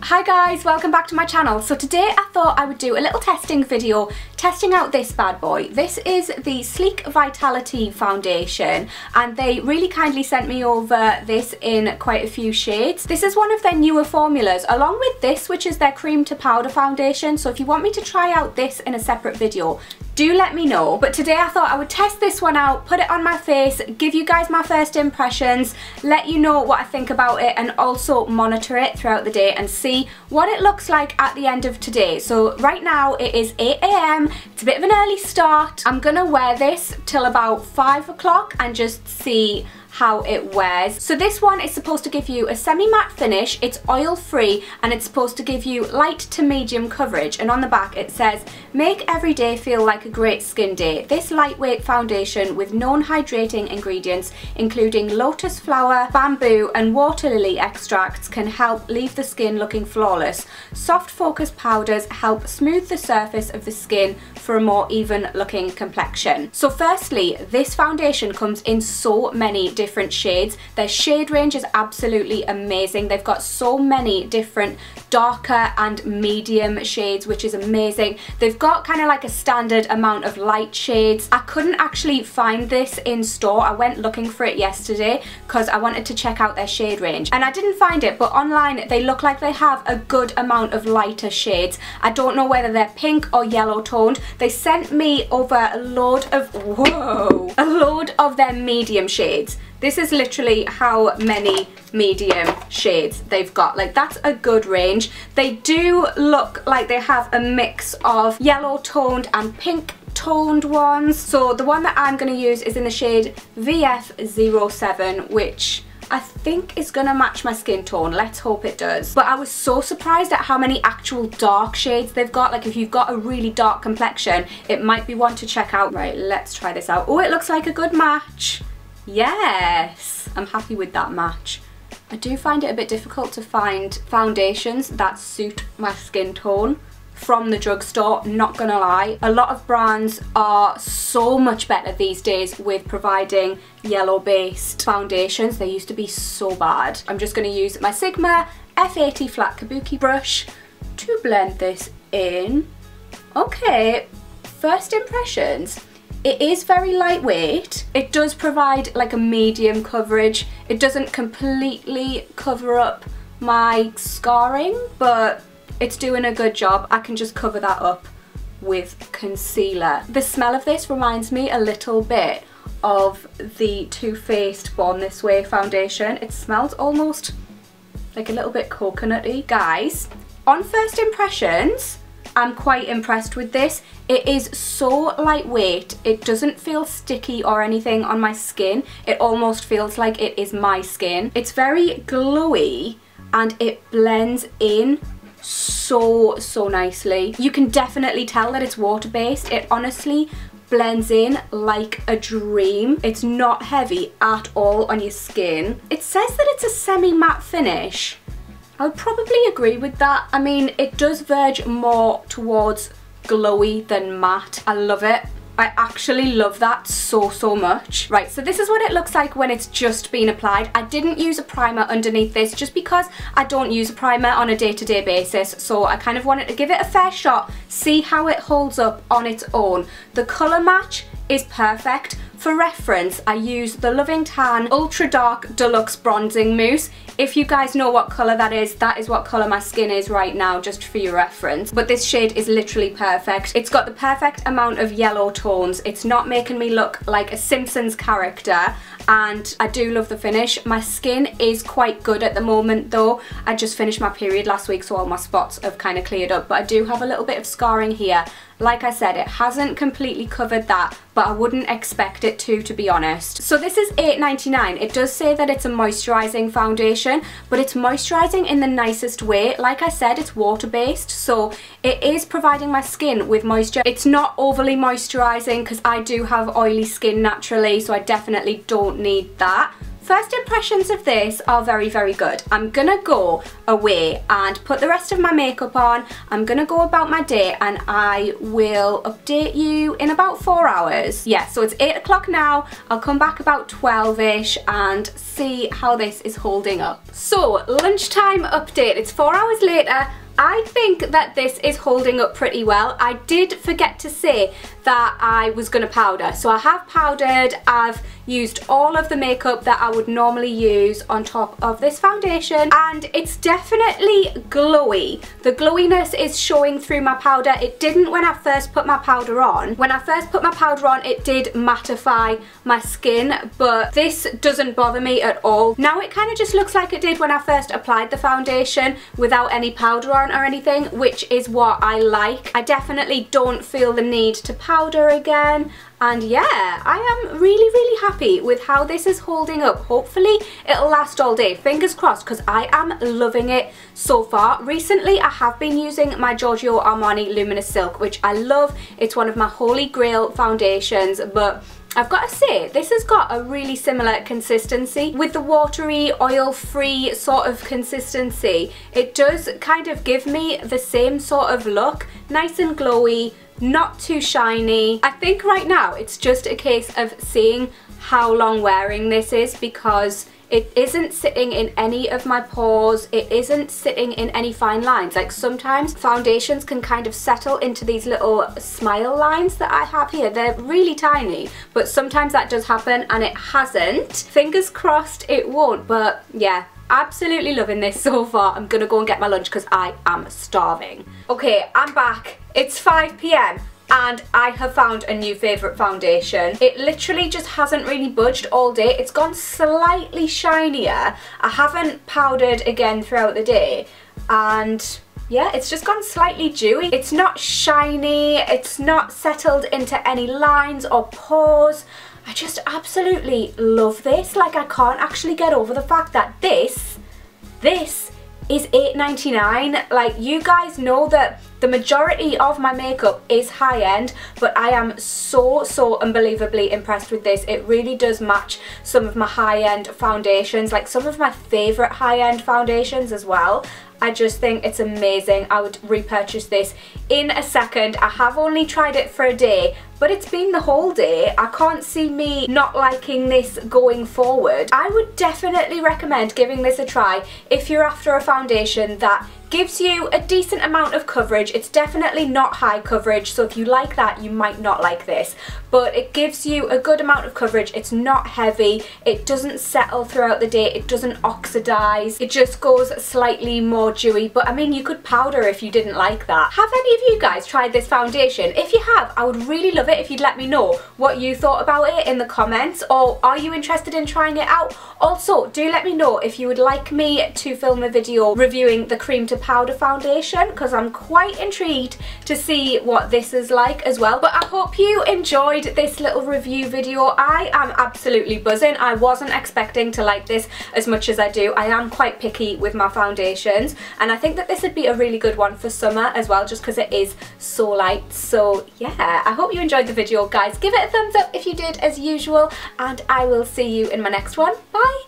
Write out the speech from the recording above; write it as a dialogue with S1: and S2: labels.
S1: Hi guys, welcome back to my channel. So today I thought I would do a little testing video testing out this bad boy. This is the Sleek Vitality foundation and they really kindly sent me over this in quite a few shades. This is one of their newer formulas along with this, which is their cream to powder foundation. So if you want me to try out this in a separate video, do let me know. But today I thought I would test this one out, put it on my face, give you guys my first impressions, let you know what I think about it, and also monitor it throughout the day and see what it looks like at the end of today. So right now it is 8 AM, it's a bit of an early start. I'm gonna wear this till about 5 o'clock and just see how it wears. So this one is supposed to give you a semi-matte finish, it's oil free, and it's supposed to give you light to medium coverage. And on the back it says, make every day feel like a great skin day. This lightweight foundation with known hydrating ingredients including lotus flower, bamboo and water lily extracts can help leave the skin looking flawless. Soft focus powders help smooth the surface of the skin for a more even looking complexion. So firstly, this foundation comes in so many different shades. Their shade range is absolutely amazing. They've got so many different darker and medium shades, which is amazing. They've got kind of like a standard amount of light shades. I couldn't actually find this in store. I went looking for it yesterday because I wanted to check out their shade range and I didn't find it, but online they look like they have a good amount of lighter shades. I don't know whether they're pink or yellow toned. They sent me over a load of their medium shades. This is literally how many medium shades they've got. Like, that's a good range. They do look like they have a mix of yellow toned and pink toned ones. So the one that I'm going to use is in the shade VF07, which I think is gonna match my skin tone. Let's hope it does. But I was so surprised at how many actual dark shades they've got. Like, if you've got a really dark complexion, it might be one to check out. Right, let's try this out. Oh, it looks like a good match. Yes, I'm happy with that match. I do find it a bit difficult to find foundations that suit my skin tone from the drugstore, not gonna lie. A lot of brands are so much better these days with providing yellow based foundations. They used to be so bad. I'm just gonna use my Sigma F80 flat kabuki brush to blend this in. Okay, first impressions. It is very lightweight. It does provide like a medium coverage. It doesn't completely cover up my scarring, but it's doing a good job. I can just cover that up with concealer. The smell of this reminds me a little bit of the Too Faced Born This Way foundation. It smells almost like a little bit coconutty. Guys, on first impressions, I'm quite impressed with this. It is so lightweight. It doesn't feel sticky or anything on my skin. It almost feels like it is my skin. It's very glowy and it blends in so nicely. You can definitely tell that it's water-based. It honestly blends in like a dream. It's not heavy at all on your skin. It says that it's a semi-matte finish. I would probably agree with that. I mean, it does verge more towards glowy than matte. I love it. I actually love that so much. Right, so this is what it looks like when it's just been applied. I didn't use a primer underneath this just because I don't use a primer on a day-to-day basis, so I kind of wanted to give it a fair shot, see how it holds up on its own. The colour match is perfect. For reference, I use the Loving Tan Ultra Dark Deluxe Bronzing Mousse. If you guys know what colour that is what colour my skin is right now, just for your reference. But this shade is literally perfect. It's got the perfect amount of yellow tones. It's not making me look like a Simpsons character, and I do love the finish. My skin is quite good at the moment though. I just finished my period last week, so all my spots have kind of cleared up, but I do have a little bit of scarring here. Like I said, it hasn't completely covered that, but I wouldn't expect it to be honest. So this is $8.99. It does say that it's a moisturising foundation, but it's moisturising in the nicest way. Like I said, it's water-based, so it is providing my skin with moisture. It's not overly moisturising because I do have oily skin naturally, so I definitely don't need that. first impressions of this are very, very good. I'm gonna go away and put the rest of my makeup on. I'm gonna go about my day and I will update you in about 4 hours. Yeah, so it's 8 o'clock now. I'll come back about 12ish and see how this is holding up. So, lunchtime update. It's 4 hours later. I think that this is holding up pretty well. I did forget to say that I was going to powder. So I have powdered, I've used all of the makeup that I would normally use on top of this foundation, and it's definitely glowy. The glowiness is showing through my powder. It didn't when I first put my powder on. When I first put my powder on, it did mattify my skin, but this doesn't bother me at all. Now it kind of just looks like it did when I first applied the foundation without any powder on or anything, which is what I like. I definitely don't feel the need to powder again, and yeah, I am really happy with how this is holding up. Hopefully it'll last all day, fingers crossed, because I am loving it so far. Recently I have been using my Giorgio Armani Luminous Silk, which I love. It's one of my holy grail foundations, but I've got to say, this has got a really similar consistency with the watery, oil-free sort of consistency. It does kind of give me the same sort of look, nice and glowy, not too shiny. I think right now it's just a case of seeing how long wearing this is, because it isn't sitting in any of my pores, it isn't sitting in any fine lines. Like sometimes foundations can kind of settle into these little smile lines that I have here. They're really tiny, but sometimes that does happen and it hasn't. Fingers crossed it won't, but yeah. Absolutely loving this so far. I'm gonna go and get my lunch because I am starving. Okay, I'm back. It's 5 p.m. and I have found a new favourite foundation. It literally just hasn't really budged all day. It's gone slightly shinier. I haven't powdered again throughout the day, and yeah, it's just gone slightly dewy. It's not shiny, it's not settled into any lines or pores. I just absolutely love this. Like, I can't actually get over the fact that this is $8.99. Like, you guys know that the majority of my makeup is high-end, but I am so unbelievably impressed with this. It really does match some of my high-end foundations, like some of my favourite high-end foundations as well. I just think it's amazing. I would repurchase this in a second. I have only tried it for a day, but it's been the whole day. I can't see me not liking this going forward. I would definitely recommend giving this a try if you're after a foundation that gives you a decent amount of coverage. It's definitely not high coverage, so if you like that, you might not like this, but it gives you a good amount of coverage. It's not heavy, it doesn't settle throughout the day, it doesn't oxidize, it just goes slightly more dewy. But I mean, you could powder if you didn't like that. Have any of you guys tried this foundation? If you have, I would really love it if you'd let me know what you thought about it in the comments, or are you interested in trying it out? Also, do let me know if you would like me to film a video reviewing the cream to powder foundation, because I'm quite intrigued to see what this is like as well. But I hope you enjoyed this little review video. I am absolutely buzzing. I wasn't expecting to like this as much as I do. I am quite picky with my foundations, and I think that this would be a really good one for summer as well, just because it is so light. So yeah, I hope you enjoyed the video, guys. Give it a thumbs up if you did, as usual, and I will see you in my next one. Bye!